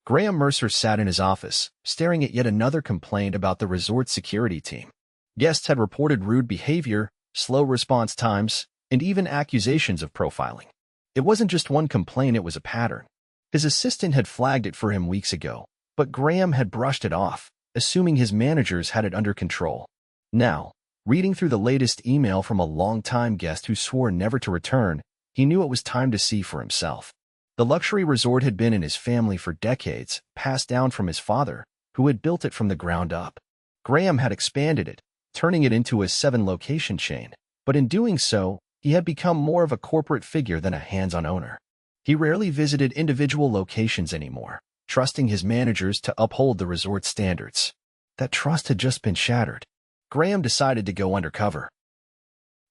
Graham Mercer sat in his office, staring at yet another complaint about the resort security team. Guests had reported rude behavior, slow response times, and even accusations of profiling. It wasn't just one complaint, it was a pattern. His assistant had flagged it for him weeks ago, but Graham had brushed it off, assuming his managers had it under control. Now, reading through the latest email from a long-time guest who swore never to return, he knew it was time to see for himself. The luxury resort had been in his family for decades, passed down from his father, who had built it from the ground up. Graham had expanded it, turning it into a 7-location chain, but in doing so, he had become more of a corporate figure than a hands-on owner. He rarely visited individual locations anymore, trusting his managers to uphold the resort standards. That trust had just been shattered. Graham decided to go undercover.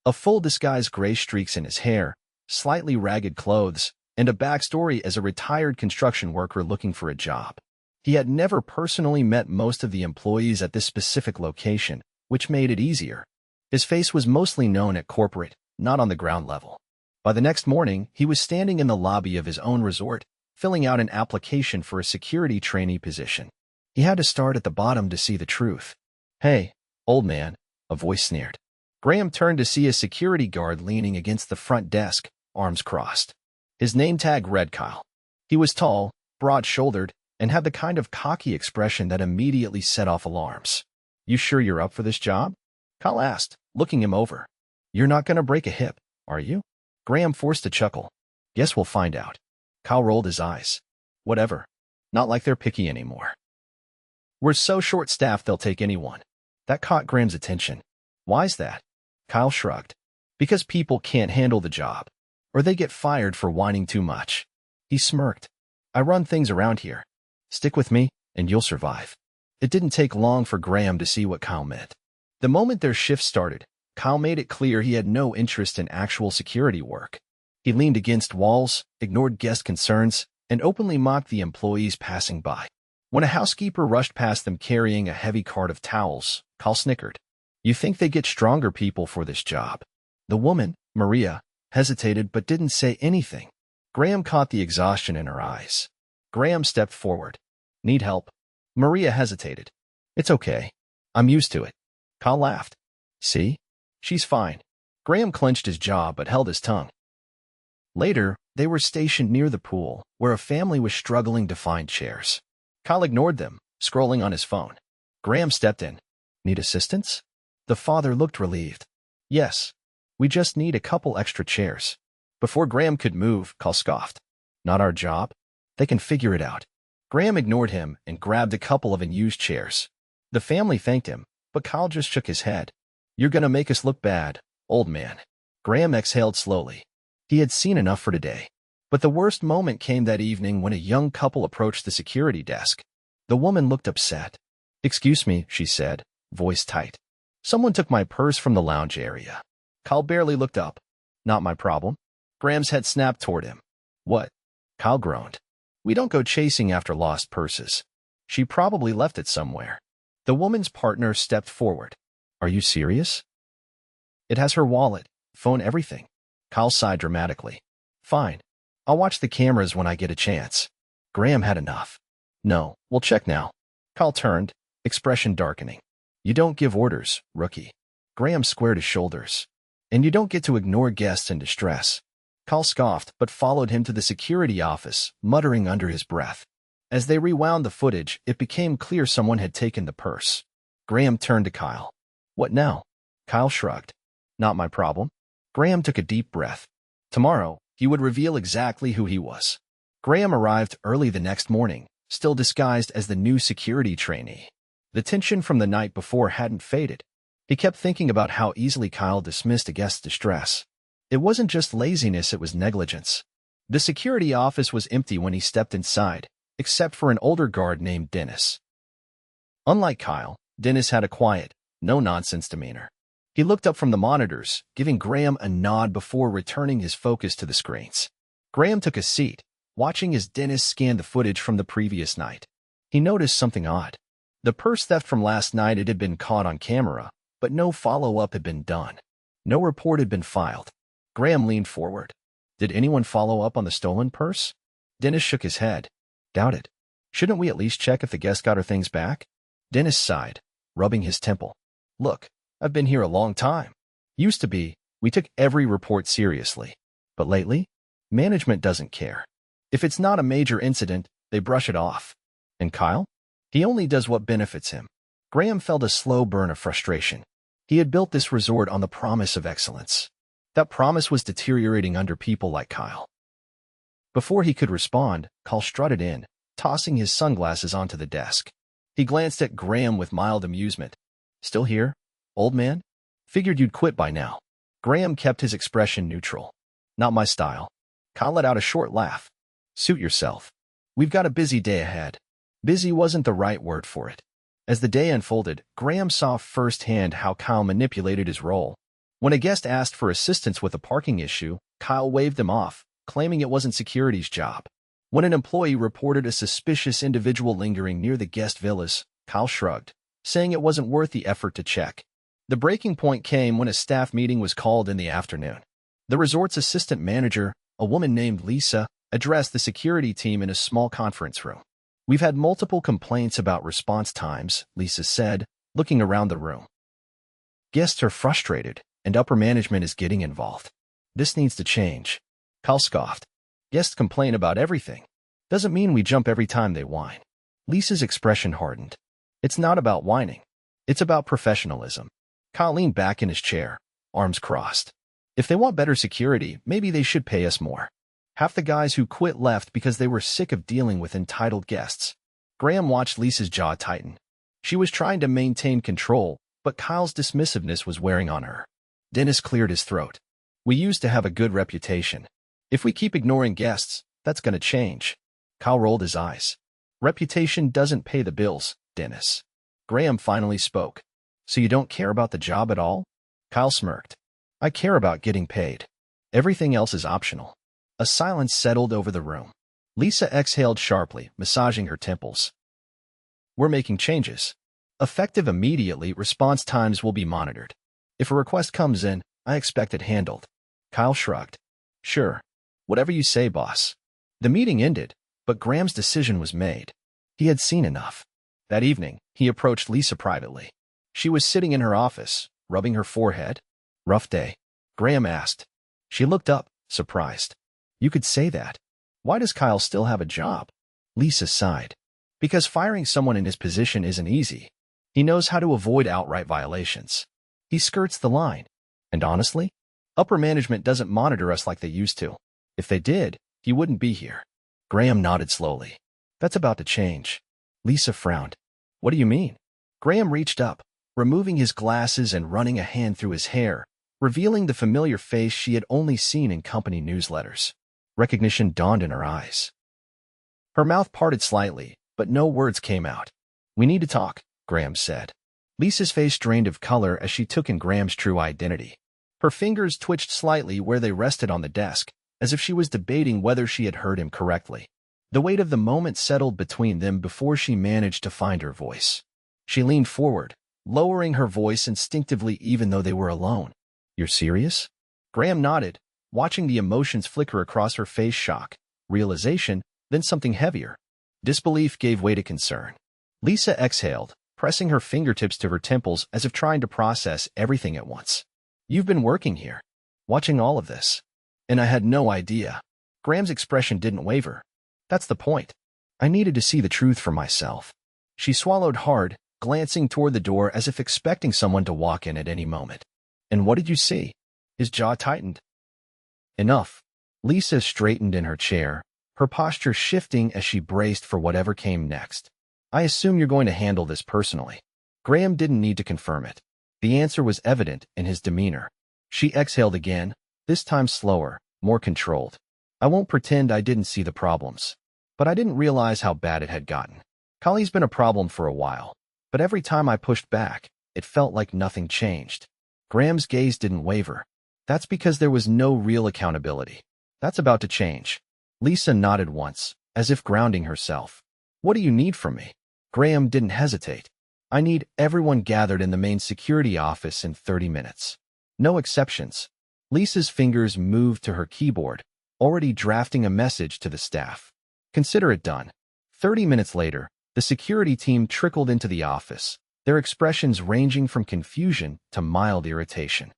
A full disguise, gray streaks in his hair, slightly ragged clothes, and a backstory as a retired construction worker looking for a job. He had never personally met most of the employees at this specific location, which made it easier. His face was mostly known at corporate, not on the ground level. By the next morning, he was standing in the lobby of his own resort, filling out an application for a security trainee position. He had to start at the bottom to see the truth. "Hey, old man," a voice sneered. Graham turned to see a security guard leaning against the front desk, arms crossed. His name tag read Kyle. He was tall, broad-shouldered, and had the kind of cocky expression that immediately set off alarms. "You sure you're up for this job?" Kyle asked, looking him over. "You're not going to break a hip, are you?" Graham forced a chuckle. "Guess we'll find out." Kyle rolled his eyes. "Whatever. Not like they're picky anymore. We're so short-staffed they'll take anyone." That caught Graham's attention. "Why's that?" Kyle shrugged. "Because people can't handle the job. Or they get fired for whining too much." He smirked. "I run things around here. Stick with me, and you'll survive." It didn't take long for Graham to see what Kyle meant. The moment their shift started, Kyle made it clear he had no interest in actual security work. He leaned against walls, ignored guest concerns, and openly mocked the employees passing by. When a housekeeper rushed past them carrying a heavy cart of towels, Kyle snickered. "You think they get stronger people for this job?" The woman, Maria, hesitated but didn't say anything. Graham caught the exhaustion in her eyes. Graham stepped forward. "Need help?" Maria hesitated. "It's okay. I'm used to it." Kyle laughed. "See? She's fine." Graham clenched his jaw but held his tongue. Later, they were stationed near the pool, where a family was struggling to find chairs. Kyle ignored them, scrolling on his phone. Graham stepped in. "Need assistance?" The father looked relieved. "Yes. We just need a couple extra chairs." Before Graham could move, Kyle scoffed. "Not our job. They can figure it out." Graham ignored him and grabbed a couple of unused chairs. The family thanked him, but Kyle just shook his head. "You're gonna make us look bad, old man." Graham exhaled slowly. He had seen enough for today. But the worst moment came that evening when a young couple approached the security desk. The woman looked upset. "Excuse me," she said, voice tight. "Someone took my purse from the lounge area." Kyle barely looked up. "Not my problem." Graham's head snapped toward him. "What?" Kyle groaned. "We don't go chasing after lost purses. She probably left it somewhere." The woman's partner stepped forward. "Are you serious?" "It has her wallet, phone, everything." Kyle sighed dramatically. "Fine. I'll watch the cameras when I get a chance." Graham had enough. "No, we'll check now." Kyle turned, expression darkening. "You don't give orders, rookie." Graham squared his shoulders. "And you don't get to ignore guests in distress." Kyle scoffed but followed him to the security office, muttering under his breath. As they rewound the footage, it became clear someone had taken the purse. Graham turned to Kyle. "What now?" Kyle shrugged. "Not my problem." Graham took a deep breath. Tomorrow, he would reveal exactly who he was. Graham arrived early the next morning, still disguised as the new security trainee. The tension from the night before hadn't faded. He kept thinking about how easily Kyle dismissed a guest's distress. It wasn't just laziness, it was negligence. The security office was empty when he stepped inside, except for an older guard named Dennis. Unlike Kyle, Dennis had a quiet, no-nonsense demeanor. He looked up from the monitors, giving Graham a nod before returning his focus to the screens. Graham took a seat, watching as Dennis scanned the footage from the previous night. He noticed something odd. The purse theft from last night, it had been caught on camera, but no follow-up had been done. No report had been filed. Graham leaned forward. Did anyone follow up on the stolen purse? Dennis shook his head. Doubt it. Shouldn't we at least check if the guest got her things back? Dennis sighed, rubbing his temple. Look, I've been here a long time. Used to be, we took every report seriously. But lately, management doesn't care. If it's not a major incident, they brush it off. And Kyle? He only does what benefits him. Graham felt a slow burn of frustration. He had built this resort on the promise of excellence. That promise was deteriorating under people like Kyle. Before he could respond, Kyle strutted in, tossing his sunglasses onto the desk. He glanced at Graham with mild amusement. Still here, old man? Figured you'd quit by now. Graham kept his expression neutral. Not my style. Kyle let out a short laugh. Suit yourself. We've got a busy day ahead. Busy wasn't the right word for it. As the day unfolded, Graham saw firsthand how Kyle manipulated his role. When a guest asked for assistance with a parking issue, Kyle waved them off, claiming it wasn't security's job. When an employee reported a suspicious individual lingering near the guest villas, Kyle shrugged, saying it wasn't worth the effort to check. The breaking point came when a staff meeting was called in the afternoon. The resort's assistant manager, a woman named Lisa, addressed the security team in a small conference room. We've had multiple complaints about response times, Lisa said, looking around the room. Guests are frustrated, and upper management is getting involved. This needs to change. Kyle scoffed. Guests complain about everything. Doesn't mean we jump every time they whine. Lisa's expression hardened. It's not about whining. It's about professionalism. Kyle leaned back in his chair, arms crossed. If they want better security, maybe they should pay us more. Half the guys who quit left because they were sick of dealing with entitled guests. Graham watched Lisa's jaw tighten. She was trying to maintain control, but Kyle's dismissiveness was wearing on her. Dennis cleared his throat. We used to have a good reputation. If we keep ignoring guests, that's going to change. Kyle rolled his eyes. Reputation doesn't pay the bills, Dennis. Graham finally spoke. So you don't care about the job at all? Kyle smirked. I care about getting paid. Everything else is optional. A silence settled over the room. Lisa exhaled sharply, massaging her temples. We're making changes. Effective immediately, response times will be monitored. If a request comes in, I expect it handled. Kyle shrugged. Sure. Whatever you say, boss. The meeting ended, but Graham's decision was made. He had seen enough. That evening, he approached Lisa privately. She was sitting in her office, rubbing her forehead. Rough day? Graham asked. She looked up, surprised. You could say that. Why does Kyle still have a job? Lisa sighed. Because firing someone in his position isn't easy. He knows how to avoid outright violations. He skirts the line. And honestly, upper management doesn't monitor us like they used to. If they did, he wouldn't be here. Graham nodded slowly. That's about to change. Lisa frowned. What do you mean? Graham reached up, removing his glasses and running a hand through his hair, revealing the familiar face she had only seen in company newsletters. Recognition dawned in her eyes. Her mouth parted slightly, but no words came out. We need to talk, Graham said. Lisa's face drained of color as she took in Graham's true identity. Her fingers twitched slightly where they rested on the desk, as if she was debating whether she had heard him correctly. The weight of the moment settled between them before she managed to find her voice. She leaned forward, lowering her voice instinctively even though they were alone. You're serious? Graham nodded, watching the emotions flicker across her face. Shock, realization, then something heavier. Disbelief gave way to concern. Lisa exhaled, pressing her fingertips to her temples as if trying to process everything at once. You've been working here, watching all of this. And I had no idea. Graham's expression didn't waver. That's the point. I needed to see the truth for myself. She swallowed hard, glancing toward the door as if expecting someone to walk in at any moment. And what did you see? His jaw tightened. Enough. Lisa straightened in her chair, her posture shifting as she braced for whatever came next. I assume you're going to handle this personally. Graham didn't need to confirm it. The answer was evident in his demeanor. She exhaled again, this time slower, more controlled. I won't pretend I didn't see the problems. But I didn't realize how bad it had gotten. Kylie's been a problem for a while, but every time I pushed back, it felt like nothing changed. Graham's gaze didn't waver. That's because there was no real accountability. That's about to change. Lisa nodded once, as if grounding herself. What do you need from me? Graham didn't hesitate. I need everyone gathered in the main security office in 30 minutes. No exceptions. Lisa's fingers moved to her keyboard, already drafting a message to the staff. Consider it done. 30 minutes later, the security team trickled into the office, their expressions ranging from confusion to mild irritation.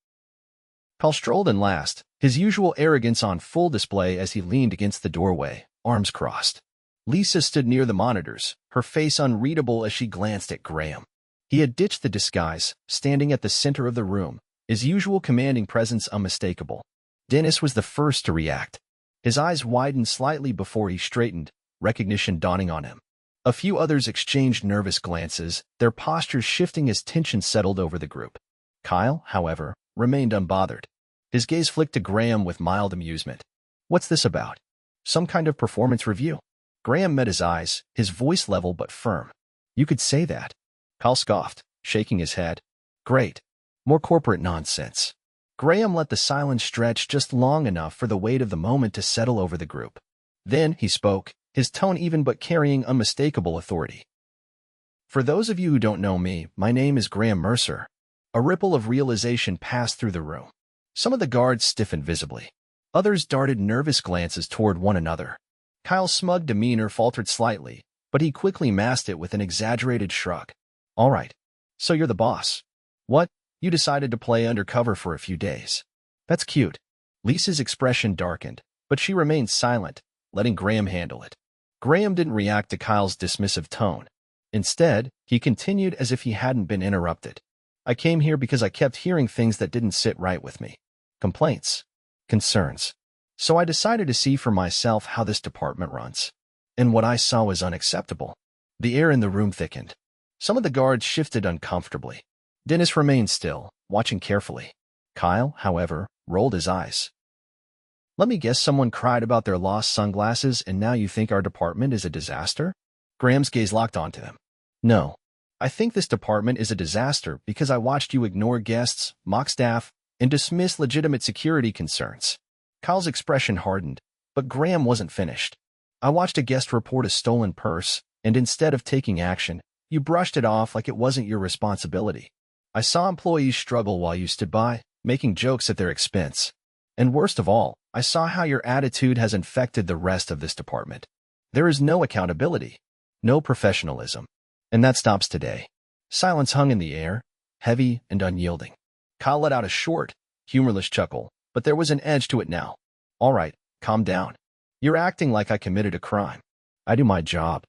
Kyle strolled in last, his usual arrogance on full display as he leaned against the doorway, arms crossed. Lisa stood near the monitors, her face unreadable as she glanced at Graham. He had ditched the disguise, standing at the center of the room, his usual commanding presence unmistakable. Dennis was the first to react. His eyes widened slightly before he straightened, recognition dawning on him. A few others exchanged nervous glances, their postures shifting as tension settled over the group. Kyle, however, remained unbothered. His gaze flicked to Graham with mild amusement. "What's this about? Some kind of performance review?" Graham met his eyes, his voice level but firm. "You could say that." Kyle scoffed, shaking his head. "Great. More corporate nonsense." Graham let the silence stretch just long enough for the weight of the moment to settle over the group. Then he spoke, his tone even but carrying unmistakable authority. "For those of you who don't know me, my name is Graham Mercer." A ripple of realization passed through the room. Some of the guards stiffened visibly. Others darted nervous glances toward one another. Kyle's smug demeanor faltered slightly, but he quickly masked it with an exaggerated shrug. "All right. So you're the boss. What? You decided to play undercover for a few days. That's cute." Lisa's expression darkened, but she remained silent, letting Graham handle it. Graham didn't react to Kyle's dismissive tone. Instead, he continued as if he hadn't been interrupted. "I came here because I kept hearing things that didn't sit right with me. Complaints. Concerns. So I decided to see for myself how this department runs. And what I saw was unacceptable." The air in the room thickened. Some of the guards shifted uncomfortably. Dennis remained still, watching carefully. Kyle, however, rolled his eyes. "Let me guess someone cried about their lost sunglasses and now you think our department is a disaster?" Graham's gaze locked onto him. "No. I think this department is a disaster because I watched you ignore guests, mock staff, and dismiss legitimate security concerns." Kyle's expression hardened, but Graham wasn't finished. "I watched a guest report a stolen purse, and instead of taking action, you brushed it off like it wasn't your responsibility. I saw employees struggle while you stood by, making jokes at their expense. And worst of all, I saw how your attitude has infected the rest of this department. There is no accountability, no professionalism. And that stops today." Silence hung in the air, heavy and unyielding. Kyle let out a short, humorless chuckle, but there was an edge to it now. "All right, calm down. You're acting like I committed a crime. I do my job.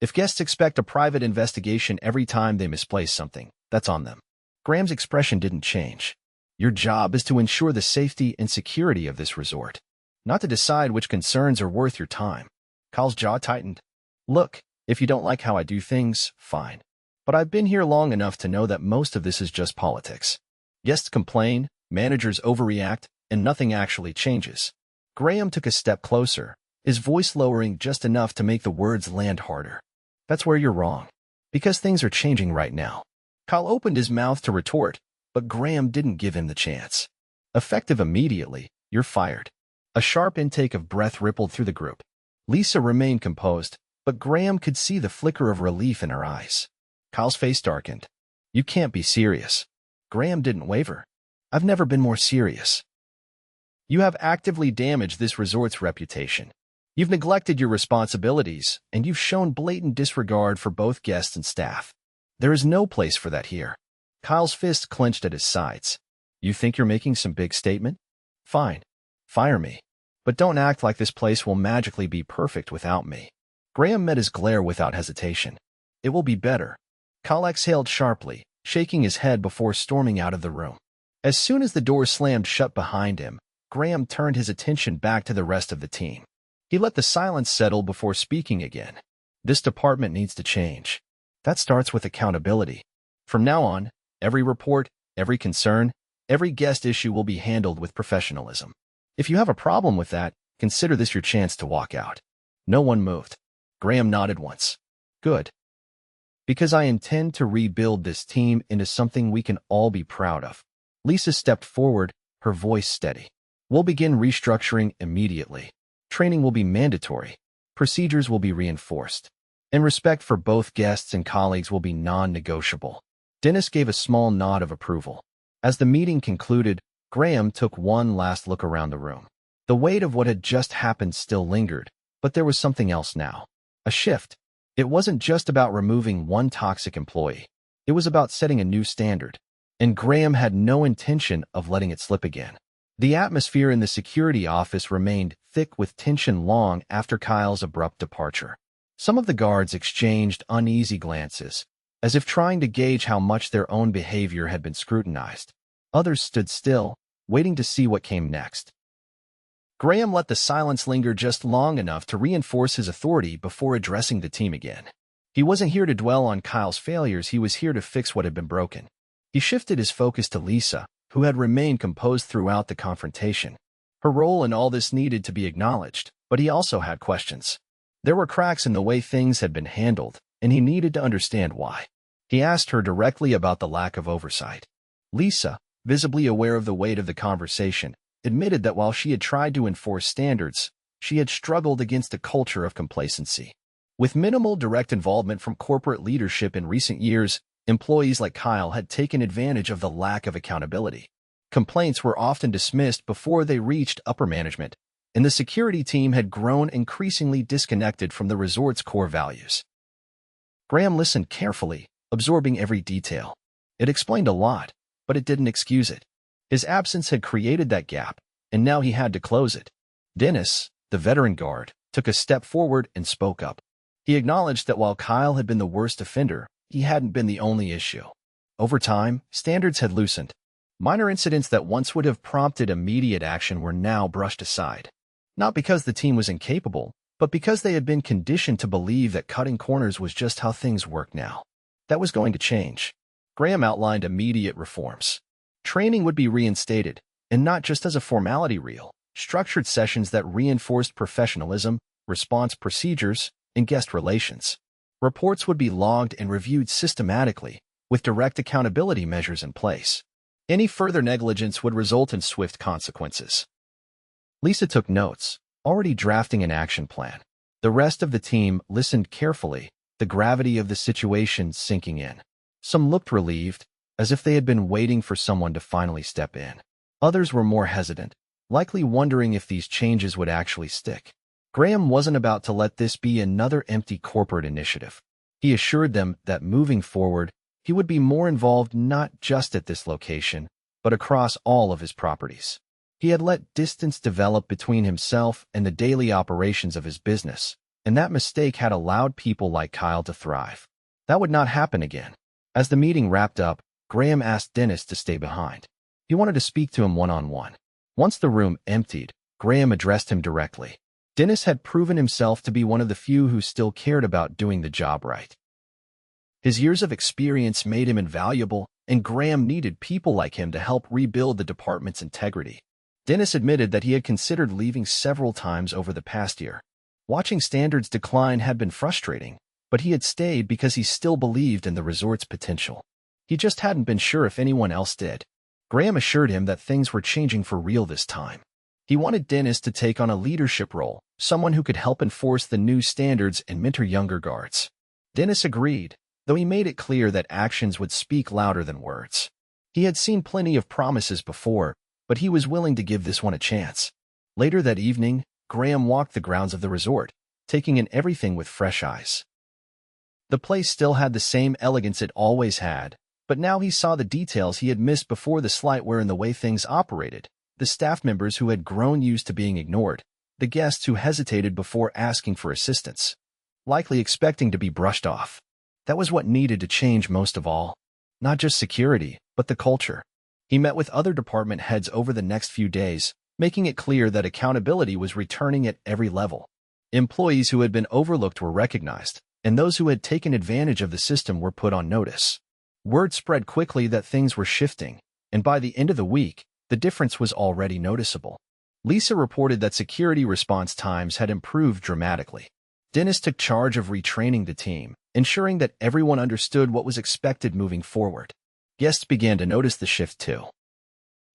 If guests expect a private investigation every time they misplace something, that's on them." Graham's expression didn't change. "Your job is to ensure the safety and security of this resort, not to decide which concerns are worth your time." Kyle's jaw tightened. "Look, if you don't like how I do things, fine. But I've been here long enough to know that most of this is just politics. Guests complain, managers overreact, and nothing actually changes." Graham took a step closer, his voice lowering just enough to make the words land harder. "That's where you're wrong. Because things are changing right now." Kyle opened his mouth to retort, but Graham didn't give him the chance. "Effective immediately, you're fired." A sharp intake of breath rippled through the group. Lisa remained composed, but Graham could see the flicker of relief in her eyes. Kyle's face darkened. "You can't be serious." Graham didn't waver. "I've never been more serious. You have actively damaged this resort's reputation. You've neglected your responsibilities, and you've shown blatant disregard for both guests and staff. There is no place for that here." Kyle's fist clenched at his sides. "You think you're making some big statement? Fine. Fire me. But don't act like this place will magically be perfect without me." Graham met his glare without hesitation. "It will be better." Kyle exhaled sharply, shaking his head before storming out of the room. As soon as the door slammed shut behind him, Graham turned his attention back to the rest of the team. He let the silence settle before speaking again. "This department needs to change. That starts with accountability. From now on, every report, every concern, every guest issue will be handled with professionalism. If you have a problem with that, consider this your chance to walk out." No one moved. Graham nodded once. "Good. Because I intend to rebuild this team into something we can all be proud of." Lisa stepped forward, her voice steady. "We'll begin restructuring immediately. Training will be mandatory. Procedures will be reinforced. And respect for both guests and colleagues will be non-negotiable." Dennis gave a small nod of approval. As the meeting concluded, Graham took one last look around the room. The weight of what had just happened still lingered, but there was something else now. A shift. It wasn't just about removing one toxic employee. It was about setting a new standard, and Graham had no intention of letting it slip again. The atmosphere in the security office remained thick with tension long after Kyle's abrupt departure. Some of the guards exchanged uneasy glances, as if trying to gauge how much their own behavior had been scrutinized. Others stood still, waiting to see what came next. Graham let the silence linger just long enough to reinforce his authority before addressing the team again. He wasn't here to dwell on Kyle's failures, he was here to fix what had been broken. He shifted his focus to Lisa, who had remained composed throughout the confrontation. Her role in all this needed to be acknowledged, but he also had questions. There were cracks in the way things had been handled, and he needed to understand why. He asked her directly about the lack of oversight. Lisa, visibly aware of the weight of the conversation, admitted that while she had tried to enforce standards, she had struggled against a culture of complacency. With minimal direct involvement from corporate leadership in recent years, employees like Kyle had taken advantage of the lack of accountability. Complaints were often dismissed before they reached upper management, and the security team had grown increasingly disconnected from the resort's core values. Graham listened carefully, absorbing every detail. It explained a lot, but it didn't excuse it. His absence had created that gap, and now he had to close it. Dennis, the veteran guard, took a step forward and spoke up. He acknowledged that while Kyle had been the worst offender, he hadn't been the only issue. Over time, standards had loosened. Minor incidents that once would have prompted immediate action were now brushed aside. Not because the team was incapable, but because they had been conditioned to believe that cutting corners was just how things work now. That was going to change. Graham outlined immediate reforms. Training would be reinstated, and not just as a formality reel. Structured sessions that reinforced professionalism, response procedures, and guest relations. Reports would be logged and reviewed systematically, with direct accountability measures in place. Any further negligence would result in swift consequences. Lisa took notes, already drafting an action plan. The rest of the team listened carefully, the gravity of the situation sinking in. Some looked relieved, as if they had been waiting for someone to finally step in. Others were more hesitant, likely wondering if these changes would actually stick. Graham wasn't about to let this be another empty corporate initiative. He assured them that moving forward, he would be more involved not just at this location, but across all of his properties. He had let distance develop between himself and the daily operations of his business, and that mistake had allowed people like Kyle to thrive. That would not happen again. As the meeting wrapped up, Graham asked Dennis to stay behind. He wanted to speak to him one-on-one. Once the room emptied, Graham addressed him directly. Dennis had proven himself to be one of the few who still cared about doing the job right. His years of experience made him invaluable, and Graham needed people like him to help rebuild the department's integrity. Dennis admitted that he had considered leaving several times over the past year. Watching standards decline had been frustrating, but he had stayed because he still believed in the resort's potential. He just hadn't been sure if anyone else did. Graham assured him that things were changing for real this time. He wanted Dennis to take on a leadership role, someone who could help enforce the new standards and mentor younger guards. Dennis agreed, though he made it clear that actions would speak louder than words. He had seen plenty of promises before, but he was willing to give this one a chance. Later that evening, Graham walked the grounds of the resort, taking in everything with fresh eyes. The place still had the same elegance it always had, but now he saw the details he had missed before: the slight wear in the way things operated, the staff members who had grown used to being ignored, the guests who hesitated before asking for assistance, likely expecting to be brushed off. That was what needed to change most of all. Not just security, but the culture. He met with other department heads over the next few days, making it clear that accountability was returning at every level. Employees who had been overlooked were recognized, and those who had taken advantage of the system were put on notice. Word spread quickly that things were shifting, and by the end of the week, the difference was already noticeable. Lisa reported that security response times had improved dramatically. Dennis took charge of retraining the team, ensuring that everyone understood what was expected moving forward. Guests began to notice the shift too.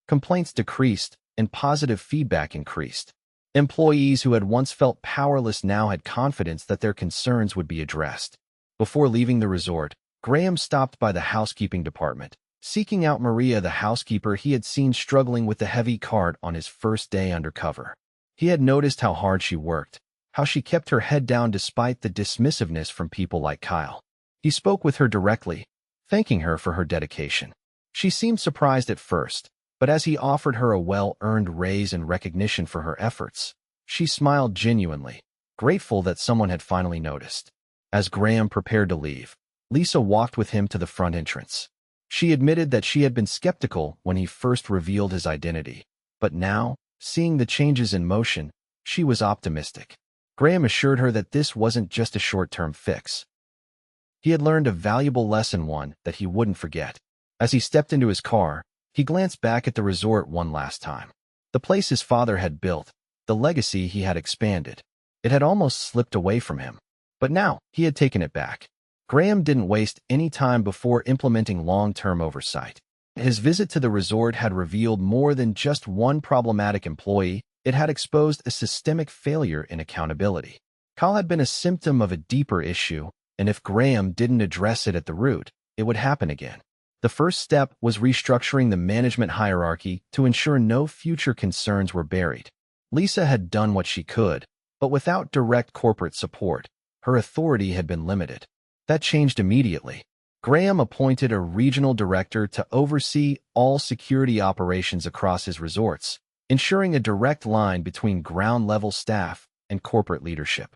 Complaints decreased, and positive feedback increased. Employees who had once felt powerless now had confidence that their concerns would be addressed. Before leaving the resort, Graham stopped by the housekeeping department, seeking out Maria, the housekeeper he had seen struggling with the heavy cart on his first day undercover. He had noticed how hard she worked, how she kept her head down despite the dismissiveness from people like Kyle. He spoke with her directly, thanking her for her dedication. She seemed surprised at first, but as he offered her a well-earned raise and recognition for her efforts, she smiled genuinely, grateful that someone had finally noticed. As Graham prepared to leave, Lisa walked with him to the front entrance. She admitted that she had been skeptical when he first revealed his identity, but now, seeing the changes in motion, she was optimistic. Graham assured her that this wasn't just a short-term fix. He had learned a valuable lesson, one that he wouldn't forget. As he stepped into his car, he glanced back at the resort one last time. The place his father had built, the legacy he had expanded. It had almost slipped away from him. But now, he had taken it back. Graham didn't waste any time before implementing long-term oversight. His visit to the resort had revealed more than just one problematic employee. It had exposed a systemic failure in accountability. Kyle had been a symptom of a deeper issue, and if Graham didn't address it at the root, it would happen again. The first step was restructuring the management hierarchy to ensure no future concerns were buried. Lisa had done what she could, but without direct corporate support, her authority had been limited. That changed immediately. Graham appointed a regional director to oversee all security operations across his resorts, ensuring a direct line between ground-level staff and corporate leadership.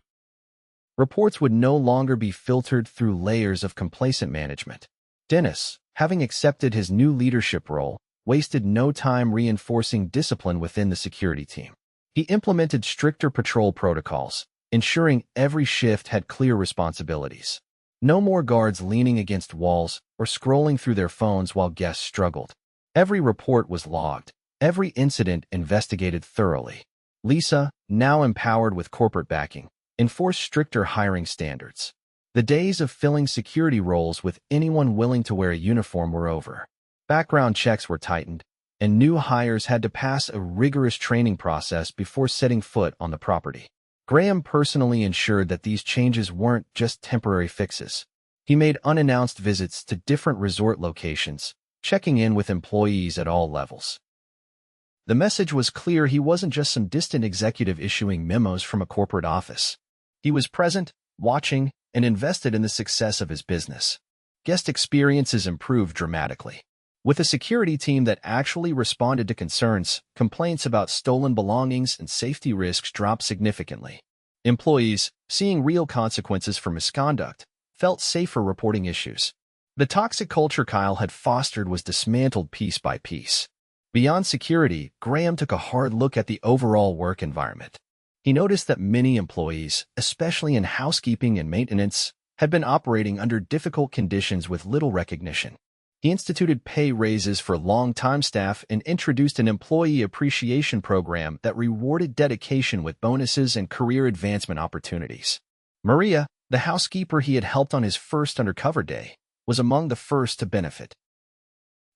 Reports would no longer be filtered through layers of complacent management. Dennis, having accepted his new leadership role, wasted no time reinforcing discipline within the security team. He implemented stricter patrol protocols, ensuring every shift had clear responsibilities. No more guards leaning against walls or scrolling through their phones while guests struggled. Every report was logged, every incident investigated thoroughly. Lisa, now empowered with corporate backing, enforced stricter hiring standards. The days of filling security roles with anyone willing to wear a uniform were over. Background checks were tightened, and new hires had to pass a rigorous training process before setting foot on the property. Graham personally ensured that these changes weren't just temporary fixes. He made unannounced visits to different resort locations, checking in with employees at all levels. The message was clear: he wasn't just some distant executive issuing memos from a corporate office. He was present, watching, and invested in the success of his business. Guest experiences improved dramatically. With a security team that actually responded to concerns, complaints about stolen belongings and safety risks dropped significantly. Employees, seeing real consequences for misconduct, felt safer reporting issues. The toxic culture Kyle had fostered was dismantled piece by piece. Beyond security, Graham took a hard look at the overall work environment. He noticed that many employees, especially in housekeeping and maintenance, had been operating under difficult conditions with little recognition. He instituted pay raises for long-time staff and introduced an employee appreciation program that rewarded dedication with bonuses and career advancement opportunities. Maria, the housekeeper he had helped on his first undercover day, was among the first to benefit.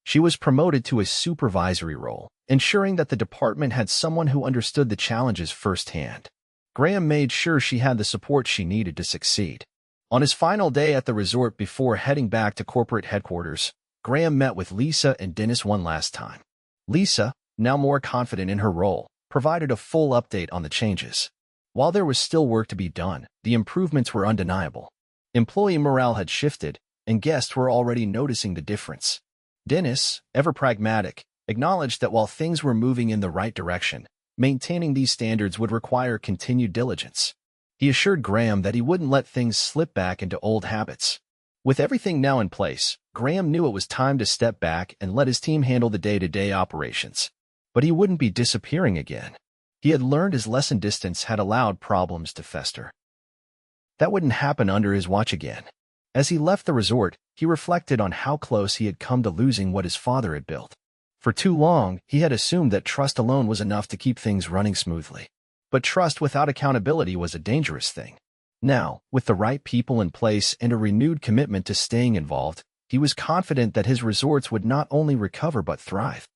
She was promoted to a supervisory role, ensuring that the department had someone who understood the challenges firsthand. Graham made sure she had the support she needed to succeed. On his final day at the resort before heading back to corporate headquarters, Graham met with Lisa and Dennis one last time. Lisa, now more confident in her role, provided a full update on the changes. While there was still work to be done, the improvements were undeniable. Employee morale had shifted, and guests were already noticing the difference. Dennis, ever pragmatic, acknowledged that while things were moving in the right direction, maintaining these standards would require continued diligence. He assured Graham that he wouldn't let things slip back into old habits. With everything now in place, Graham knew it was time to step back and let his team handle the day-to-day operations. But he wouldn't be disappearing again. He had learned his lesson: distance had allowed problems to fester. That wouldn't happen under his watch again. As he left the resort, he reflected on how close he had come to losing what his father had built. For too long, he had assumed that trust alone was enough to keep things running smoothly. But trust without accountability was a dangerous thing. Now, with the right people in place and a renewed commitment to staying involved, he was confident that his resorts would not only recover but thrive.